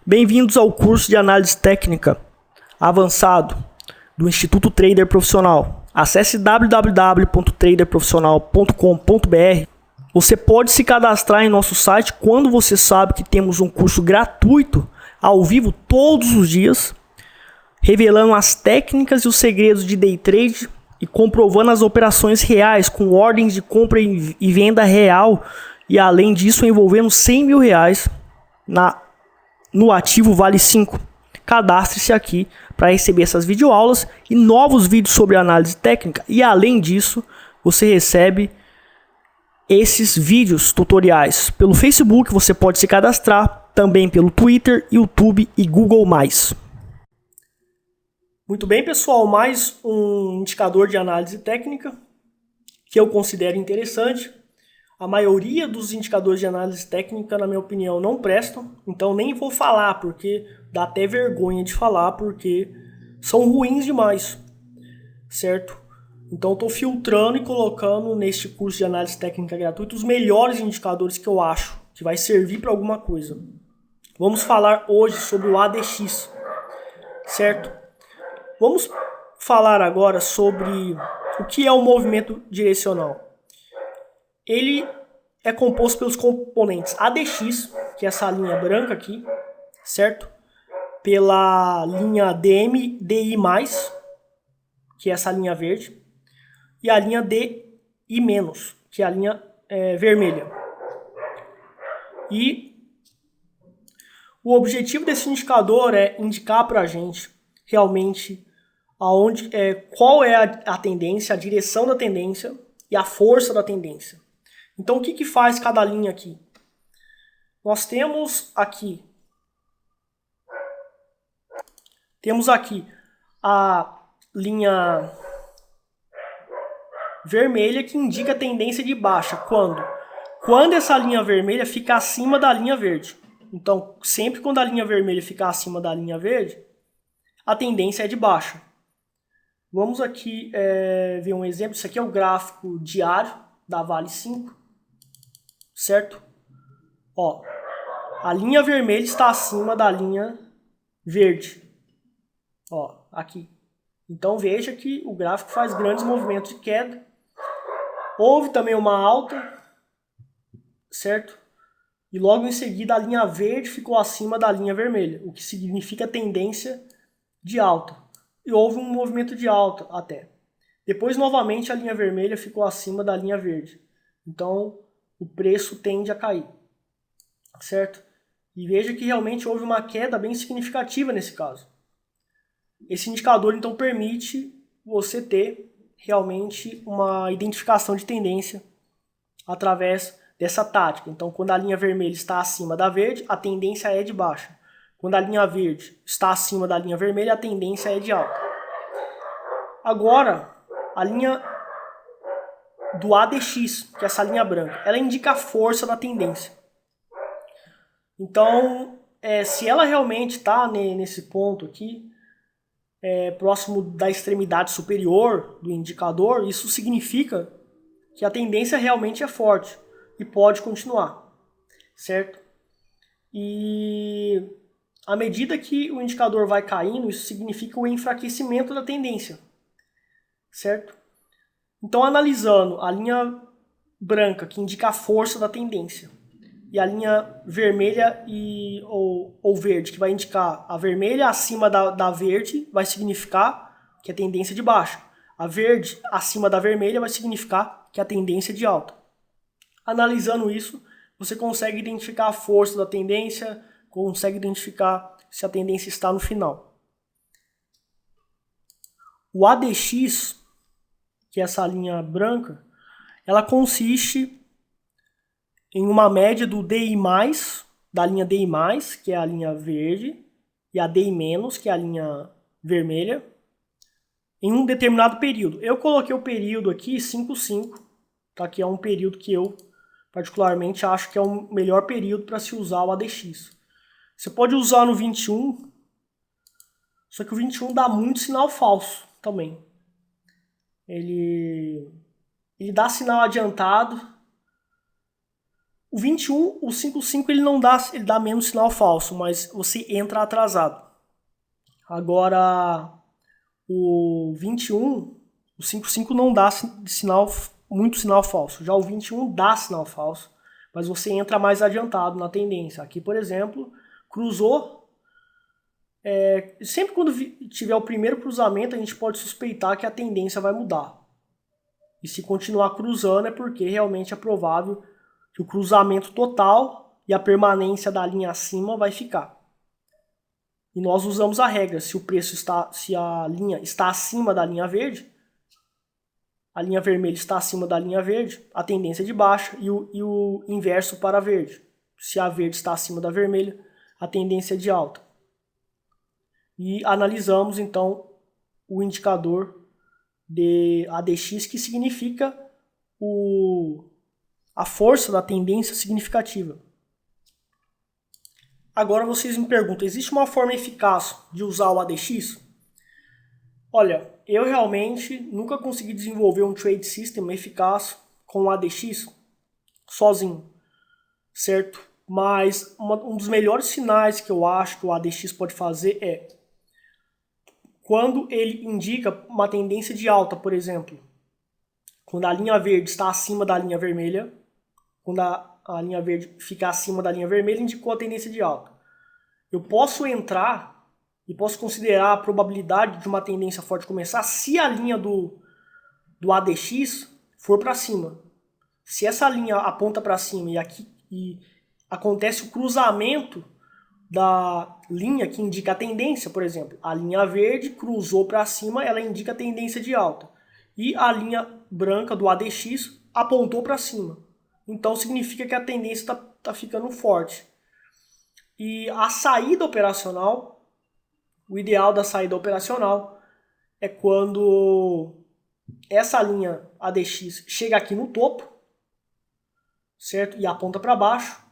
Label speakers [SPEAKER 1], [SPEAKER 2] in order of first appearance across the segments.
[SPEAKER 1] Bem-vindos ao curso de análise técnica avançado do Instituto Trader Profissional. Acesse www.traderprofissional.com.br. Você pode se cadastrar em nosso site quando você sabe que temos um curso gratuito, ao vivo, todos os dias, revelando as técnicas e os segredos de day trade e comprovando as operações reais com ordens de compra e venda real, e além disso envolvendo R$100 mil no ativo Vale 5. Cadastre-se aqui para receber essas videoaulas e novos vídeos sobre análise técnica, e além disso você recebe esses vídeos tutoriais pelo Facebook. Você pode se cadastrar também pelo Twitter, YouTube e Google+. Muito bem, pessoal, mais um indicador de análise técnica que eu considero interessante. A maioria dos indicadores de análise técnica, na minha opinião, não prestam, então nem vou falar, porque dá até vergonha de falar, porque são ruins demais, certo? Então eu estou filtrando e colocando neste curso de análise técnica gratuito os melhores indicadores que eu acho que vai servir para alguma coisa. Vamos falar hoje sobre o ADX, certo? Vamos falar agora sobre o que é o movimento direcional. Ele é composto pelos componentes ADX, que é essa linha branca aqui, certo? Pela linha DMI+, que é essa linha verde, e a linha DI-, que é a linha vermelha. E o objetivo desse indicador é indicar para a gente realmente qual é a tendência, a direção da tendência e a força da tendência. Então, o que faz cada linha aqui? Nós temos aqui a linha vermelha, que indica a tendência de baixa. Quando essa linha vermelha fica acima da linha verde. Então, sempre quando a linha vermelha ficar acima da linha verde, a tendência é de baixa. Vamos aqui ver um exemplo. Isso aqui é o gráfico diário da Vale 5. Certo? Ó, a linha vermelha está acima da linha verde. Ó, aqui. Então veja que o gráfico faz grandes movimentos de queda. Houve também uma alta, certo? E logo em seguida a linha verde ficou acima da linha vermelha, o que significa tendência de alta. E houve um movimento de alta até. Depois novamente a linha vermelha ficou acima da linha verde. Então o preço tende a cair, certo? E veja que realmente houve uma queda bem significativa nesse caso. Esse indicador então permite você ter realmente uma identificação de tendência através dessa tática. Então, quando a linha vermelha está acima da verde, a tendência é de baixa. Quando a linha verde está acima da linha vermelha, a tendência é de alta. Agora, a linha do ADX, que é essa linha branca, ela indica a força da tendência. Então, se ela realmente está nesse ponto aqui, próximo da extremidade superior do indicador, isso significa que a tendência realmente é forte e pode continuar, certo? E à medida que o indicador vai caindo, isso significa o enfraquecimento da tendência, certo? Então, analisando a linha branca, que indica a força da tendência, e a linha vermelha ou verde, que vai indicar a vermelha acima da verde, vai significar que a tendência é de baixa. A verde acima da vermelha vai significar que a tendência é de alta. Analisando isso, você consegue identificar a força da tendência, consegue identificar se a tendência está no final. O ADX, que é essa linha branca, ela consiste em uma média do DI+, da linha DI+, que é a linha verde, e a DI-, que é a linha vermelha, em um determinado período. Eu coloquei o período aqui 5,5, tá? Que é um período que eu particularmente acho que é o melhor período para se usar o ADX. Você pode usar no 21, só que o 21 dá muito sinal falso também. Ele dá sinal adiantado. O 21, o 55 ele não dá, ele dá menos sinal falso, mas você entra atrasado. Agora, o 21, o 55 não dá muito sinal falso. Já o 21 dá sinal falso, mas você entra mais adiantado na tendência. Aqui, por exemplo, cruzou. Sempre quando tiver o primeiro cruzamento, a gente pode suspeitar que a tendência vai mudar. E se continuar cruzando é porque realmente é provável que o cruzamento total e a permanência da linha acima vai ficar. E nós usamos a regra, se a linha está acima da linha verde, a linha vermelha está acima da linha verde, a tendência é de baixa, e o inverso para a verde. Se a verde está acima da vermelha, a tendência é de alta. E analisamos então o indicador de ADX, que significa a força da tendência significativa. Agora vocês me perguntam, existe uma forma eficaz de usar o ADX? Olha, eu realmente nunca consegui desenvolver um trade system eficaz com o ADX sozinho, certo? Mas um dos melhores sinais que eu acho que o ADX pode fazer é quando ele indica uma tendência de alta, por exemplo. Quando a linha verde está acima da linha vermelha, quando a linha verde fica acima da linha vermelha, indicou a tendência de alta. Eu posso entrar e posso considerar a probabilidade de uma tendência forte começar se a linha do ADX for para cima. Se essa linha aponta para cima e acontece o cruzamento da linha que indica a tendência, por exemplo, a linha verde cruzou para cima, ela indica a tendência de alta. E a linha branca do ADX apontou para cima. Então significa que a tendência está ficando forte. E a saída operacional, o ideal da saída operacional é quando essa linha ADX chega aqui no topo, certo? E aponta para baixo.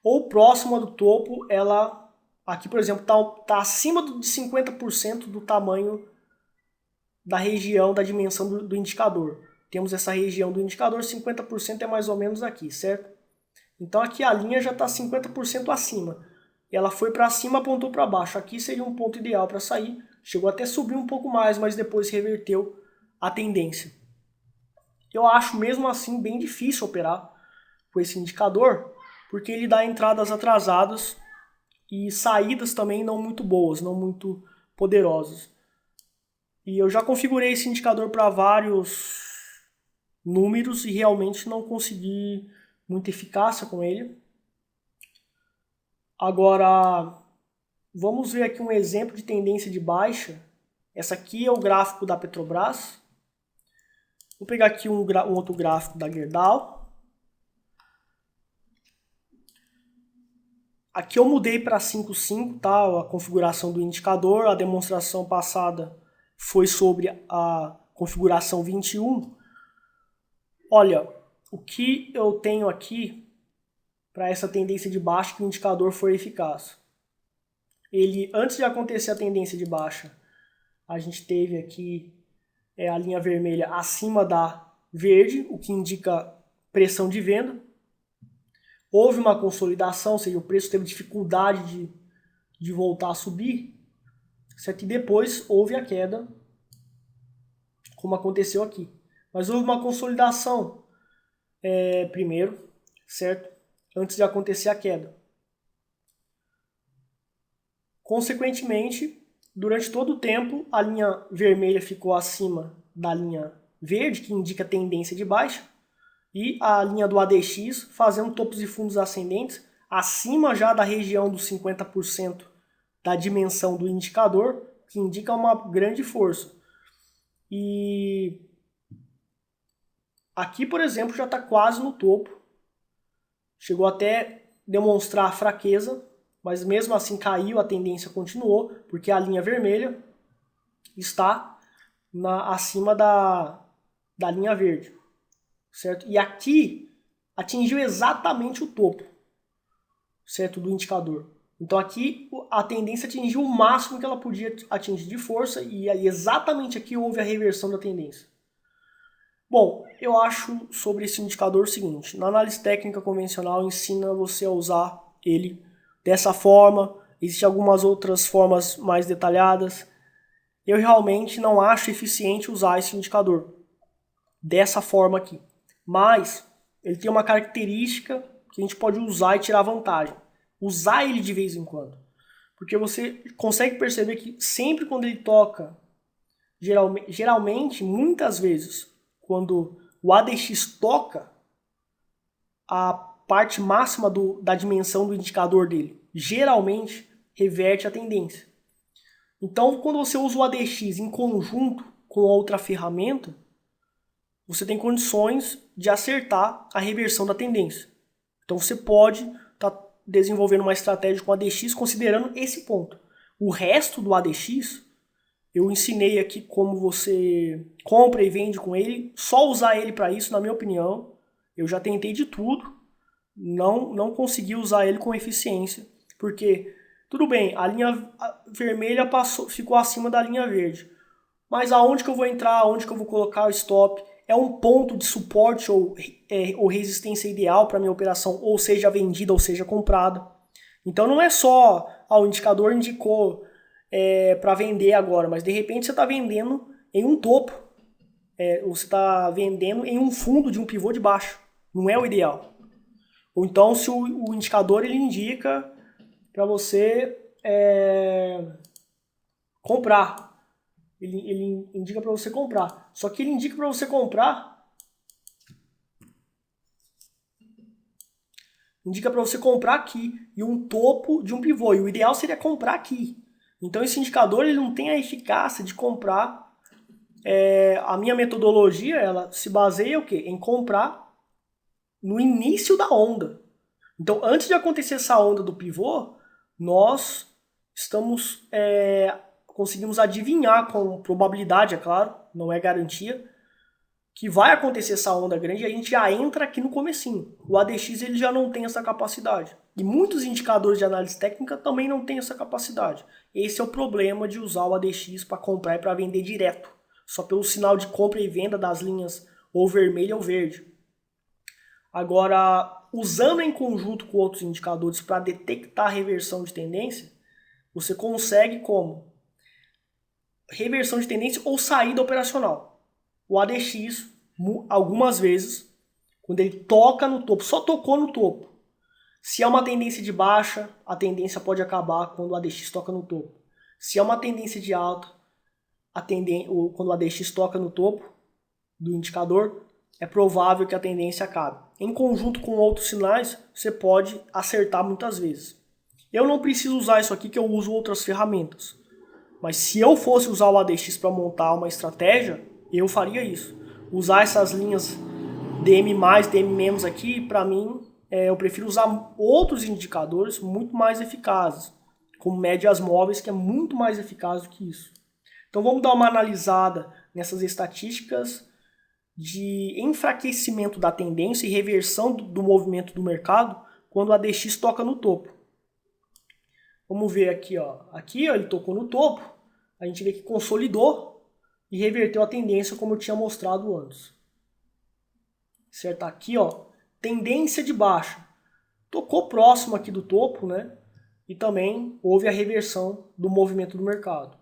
[SPEAKER 1] Ou próxima do topo, ela, aqui por exemplo, está acima de 50% do tamanho da região, da dimensão do indicador. Temos essa região do indicador, 50% é mais ou menos aqui, certo? Então aqui a linha já está 50% acima. Ela foi para cima, apontou para baixo. Aqui seria um ponto ideal para sair. Chegou até a subir um pouco mais, mas depois reverteu a tendência. Eu acho mesmo assim bem difícil operar com esse indicador, porque ele dá entradas atrasadas e saídas também não muito boas, não muito poderosas. E eu já configurei esse indicador para vários números e realmente não consegui muita eficácia com ele. Agora, vamos ver aqui um exemplo de tendência de baixa. Essa aqui é o gráfico da Petrobras. Vou pegar aqui um outro gráfico da Gerdau. Aqui eu mudei para 5.5, tá? A configuração do indicador. A demonstração passada foi sobre a configuração 21. Olha, o que eu tenho aqui para essa tendência de baixa que o indicador foi eficaz. Ele, antes de acontecer a tendência de baixa, a gente teve aqui a linha vermelha acima da verde, o que indica pressão de venda. Houve uma consolidação, ou seja, o preço teve dificuldade de voltar a subir, certo? E depois houve a queda, como aconteceu aqui. Mas houve uma consolidação primeiro, certo? Antes de acontecer a queda. Consequentemente, durante todo o tempo, a linha vermelha ficou acima da linha verde, que indica tendência de baixa, e a linha do ADX fazendo topos e fundos ascendentes, acima já da região dos 50% da dimensão do indicador, que indica uma grande força. E aqui, por exemplo, já está quase no topo. Chegou até demonstrar fraqueza, mas mesmo assim caiu, a tendência continuou, porque a linha vermelha está acima da linha verde, certo? E aqui atingiu exatamente o topo, certo, do indicador. Então aqui a tendência atingiu o máximo que ela podia atingir de força e exatamente aqui houve a reversão da tendência. Bom, eu acho sobre esse indicador o seguinte: na análise técnica convencional ensina você a usar ele dessa forma, existem algumas outras formas mais detalhadas. Eu realmente não acho eficiente usar esse indicador dessa forma aqui, mas ele tem uma característica que a gente pode usar e tirar vantagem. Usar ele de vez em quando, porque você consegue perceber que sempre quando ele toca, geralmente, muitas vezes, quando o ADX toca a parte máxima da dimensão do indicador dele, geralmente reverte a tendência. Então, quando você usa o ADX em conjunto com outra ferramenta, você tem condições de acertar a reversão da tendência. Então, você pode estar desenvolvendo uma estratégia com o ADX considerando esse ponto. O resto do ADX, eu ensinei aqui como você compra e vende com ele. Só usar ele para isso, na minha opinião. Eu já tentei de tudo. Não consegui usar ele com eficiência. Porque, tudo bem, a linha vermelha ficou acima da linha verde. Mas aonde que eu vou entrar? Aonde que eu vou colocar o stop? É um ponto de suporte ou resistência ideal para minha operação, ou seja vendida ou seja comprada. Então não é só o indicador indicou para vender agora, mas de repente você está vendendo em um topo, ou você está vendendo em um fundo de um pivô de baixo. Não é o ideal. Ou então se o indicador ele indica para você comprar. Ele indica para você comprar. Só que ele indica para você comprar. Indica para você comprar aqui e um topo de um pivô. E o ideal seria comprar aqui. Então esse indicador ele não tem a eficácia de comprar. A minha metodologia ela se baseia o quê? Em comprar no início da onda. Então antes de acontecer essa onda do pivô, nós conseguimos adivinhar com probabilidade, é claro, não é garantia, que vai acontecer essa onda grande e a gente já entra aqui no comecinho. O ADX ele já não tem essa capacidade. E muitos indicadores de análise técnica também não têm essa capacidade. Esse é o problema de usar o ADX para comprar e para vender direto. Só pelo sinal de compra e venda das linhas ou vermelha ou verde. Agora, usando em conjunto com outros indicadores para detectar a reversão de tendência, você consegue como? Reversão de tendência ou saída operacional. O ADX, algumas vezes, quando ele toca no topo, só tocou no topo. Se é uma tendência de baixa, a tendência pode acabar quando o ADX toca no topo. Se é uma tendência de alta, quando o ADX toca no topo do indicador, é provável que a tendência acabe. Em conjunto com outros sinais, você pode acertar muitas vezes. Eu não preciso usar isso aqui, que eu uso outras ferramentas. Mas se eu fosse usar o ADX para montar uma estratégia, eu faria isso. Usar essas linhas DM+, DM- aqui, para mim, eu prefiro usar outros indicadores muito mais eficazes, como médias móveis, que é muito mais eficaz do que isso. Então vamos dar uma analisada nessas estatísticas de enfraquecimento da tendência e reversão do movimento do mercado quando o ADX toca no topo. Vamos ver aqui, ó. Aqui, ó, ele tocou no topo, a gente vê que consolidou e reverteu a tendência como eu tinha mostrado antes. Certo? Aqui, ó, tendência de baixa. Tocou próximo aqui do topo, né? E também houve a reversão do movimento do mercado.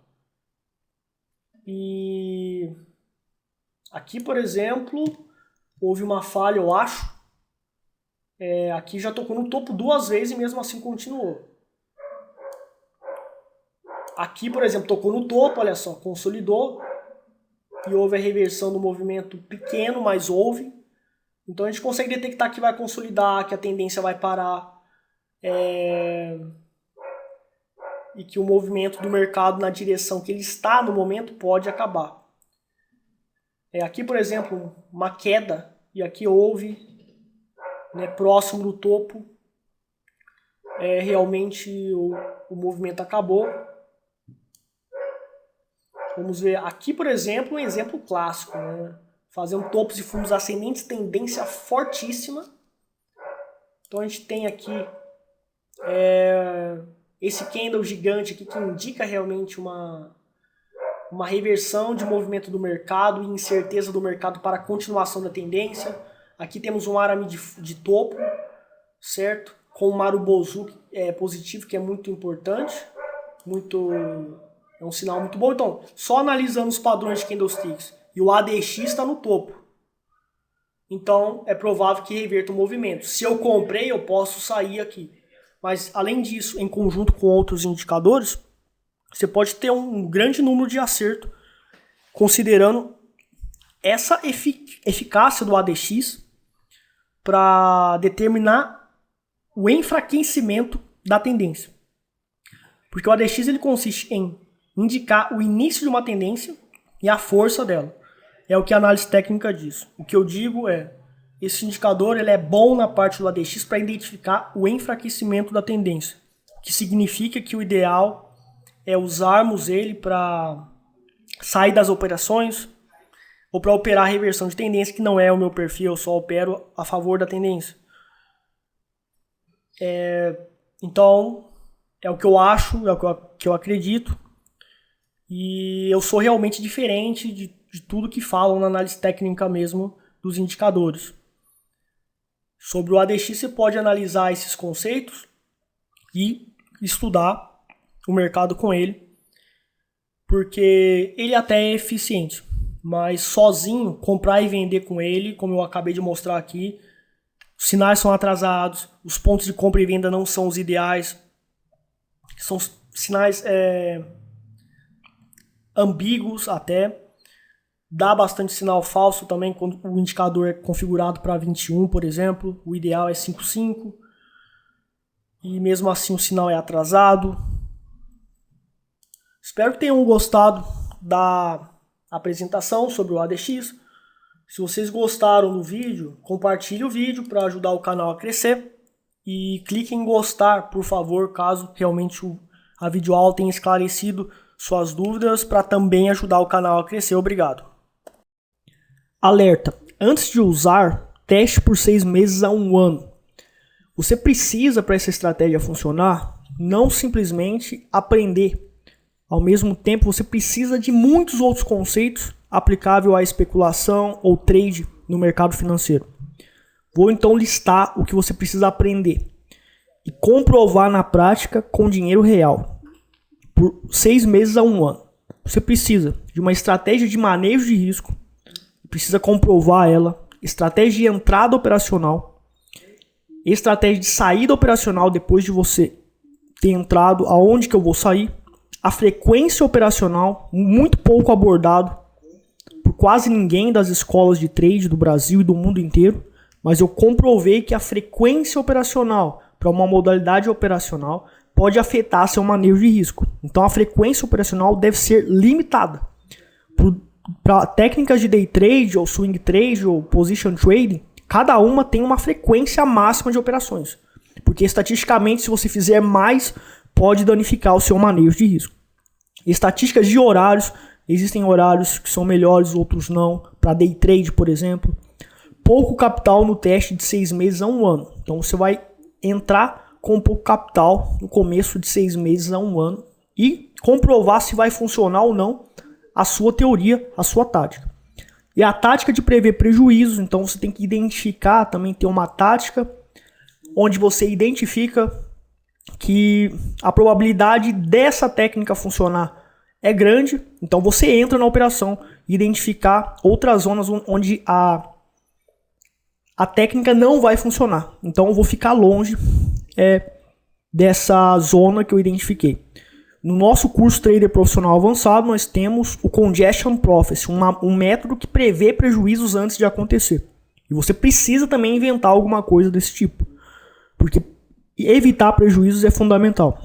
[SPEAKER 1] E aqui, por exemplo, houve uma falha, eu acho. Aqui já tocou no topo duas vezes e mesmo assim continuou. Aqui, por exemplo, tocou no topo, olha só, consolidou e houve a reversão do movimento pequeno, mas houve. Então a gente consegue detectar que vai consolidar, que a tendência vai parar e que o movimento do mercado na direção que ele está no momento pode acabar. Aqui, por exemplo, uma queda e aqui houve, né, próximo do topo, realmente o movimento acabou. Vamos ver aqui, por exemplo, um exemplo clássico, né? Fazendo topos e fundos ascendentes, tendência fortíssima. Então a gente tem aqui esse candle gigante aqui que indica realmente uma uma reversão de movimento do mercado e incerteza do mercado para a continuação da tendência. Aqui temos um Arame de topo, certo? Com o Marubozu positivo, que é muito importante, é um sinal muito bom. Então, só analisando os padrões de candlesticks e o ADX está no topo. Então, é provável que reverta o movimento. Se eu comprei, eu posso sair aqui. Mas, além disso, em conjunto com outros indicadores, você pode ter um grande número de acerto, considerando essa eficácia do ADX para determinar o enfraquecimento da tendência. Porque o ADX ele consiste em indicar o início de uma tendência e a força dela. É o que a análise técnica diz. O que eu digo é, esse indicador ele é bom na parte do ADX para identificar o enfraquecimento da tendência. O que significa que o ideal é usarmos ele para sair das operações ou para operar a reversão de tendência, que não é o meu perfil, eu só opero a favor da tendência. Então, é o que eu acho, é o que eu acredito. E eu sou realmente diferente de tudo que falam na análise técnica mesmo dos indicadores. Sobre o ADX você pode analisar esses conceitos e estudar o mercado com ele, porque ele até é eficiente, mas sozinho, comprar e vender com ele, como eu acabei de mostrar aqui, os sinais são atrasados, os pontos de compra e venda não são os ideais, são sinais ambíguos até, dá bastante sinal falso também quando o indicador é configurado para 21, por exemplo, o ideal é 5,5 e mesmo assim o sinal é atrasado. Espero que tenham gostado da apresentação sobre o ADX. Se vocês gostaram do vídeo, compartilhe o vídeo para ajudar o canal a crescer e clique em gostar, por favor, caso realmente a videoaula tenha esclarecido suas dúvidas, para também ajudar o canal a crescer. Obrigado. Alerta: antes de usar, teste por 6 meses a 1 ano. Você precisa, para essa estratégia funcionar, não simplesmente aprender. Ao mesmo tempo, você precisa de muitos outros conceitos aplicáveis à especulação ou trade no mercado financeiro. Vou então listar o que você precisa aprender e comprovar na prática com dinheiro real. Por 6 meses a 1 ano. Você precisa de uma estratégia de manejo de risco, precisa comprovar ela, estratégia de entrada operacional, estratégia de saída operacional depois de você ter entrado, aonde que eu vou sair, a frequência operacional, muito pouco abordado por quase ninguém das escolas de trade do Brasil e do mundo inteiro, mas eu comprovei que a frequência operacional para uma modalidade operacional pode afetar seu manejo de risco. Então a frequência operacional deve ser limitada. Para técnicas de day trade, ou swing trade, ou position trading, cada uma tem uma frequência máxima de operações. Porque estatisticamente, se você fizer mais, pode danificar o seu manejo de risco. Estatísticas de horários, existem horários que são melhores, outros não. Para day trade, por exemplo. Pouco capital no teste de 6 meses a 1 ano. Então você vai entrar com pouco capital no começo de 6 meses a 1 ano e comprovar se vai funcionar ou não a sua teoria, a sua tática. E a tática de prever prejuízos, então você tem que identificar, também ter uma tática onde você identifica que a probabilidade dessa técnica funcionar é grande, então você entra na operação e identificar outras zonas onde a técnica não vai funcionar. Então eu vou ficar longe dessa zona que eu identifiquei. No nosso curso Trader Profissional Avançado, nós temos o Congestion Prophecy, um método que prevê prejuízos antes de acontecer. E você precisa também inventar alguma coisa desse tipo, porque evitar prejuízos é fundamental.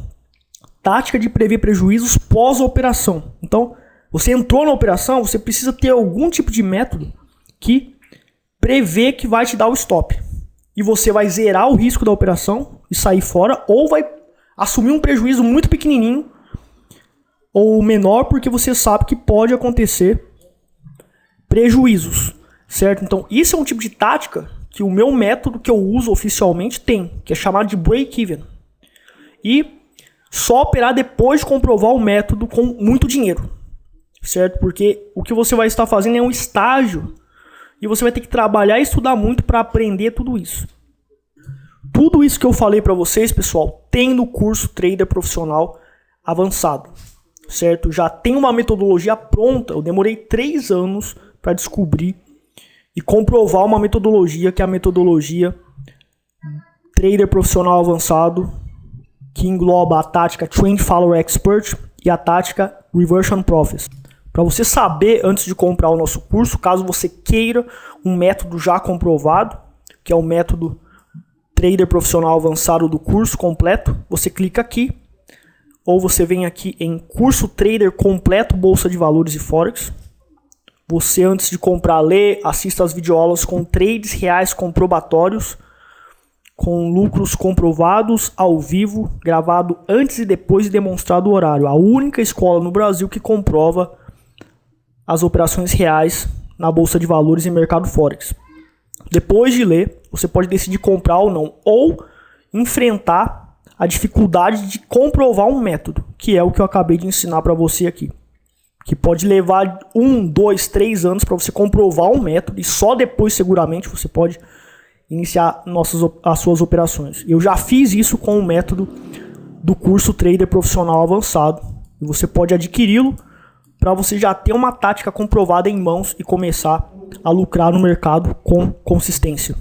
[SPEAKER 1] Tática de prever prejuízos pós-operação. Então, você entrou na operação, você precisa ter algum tipo de método que prevê que vai te dar o stop. E você vai zerar o risco da operação e sair fora, ou vai assumir um prejuízo muito pequenininho ou menor, porque você sabe que pode acontecer prejuízos, certo? Então, isso é um tipo de tática que o meu método que eu uso oficialmente tem, que é chamado de break-even. E só operar depois de comprovar o método com muito dinheiro. certo? Porque o que você vai estar fazendo é um estágio e você vai ter que trabalhar e estudar muito para aprender tudo isso. Tudo isso que eu falei para vocês, pessoal, tem no curso Trader Profissional Avançado, certo? Já tem uma metodologia pronta. Eu demorei 3 anos para descobrir e comprovar uma metodologia, que é a metodologia Trader Profissional Avançado, que engloba a tática Trend Follower Expert e a tática Reversion Prophecy. Para você saber antes de comprar o nosso curso, caso você queira um método já comprovado, que é o método Trader Profissional Avançado do curso completo, você clica aqui, ou você vem aqui em Curso Trader Completo Bolsa de Valores e Forex. Você, antes de comprar, lê, assista as videoaulas com trades reais comprobatórios, com lucros comprovados ao vivo, gravado antes e depois e demonstrado o horário. A única escola no Brasil que comprova as operações reais na Bolsa de Valores e mercado Forex. Depois de ler, você pode decidir comprar ou não, ou enfrentar a dificuldade de comprovar um método, que é o que eu acabei de ensinar para você aqui. Que pode levar 1, 2, 3 anos para você comprovar um método, e só depois seguramente você pode iniciar as suas operações. Eu já fiz isso com o método do curso Trader Profissional Avançado, e você pode adquiri-lo para você já ter uma tática comprovada em mãos e começar a lucrar no mercado com consistência.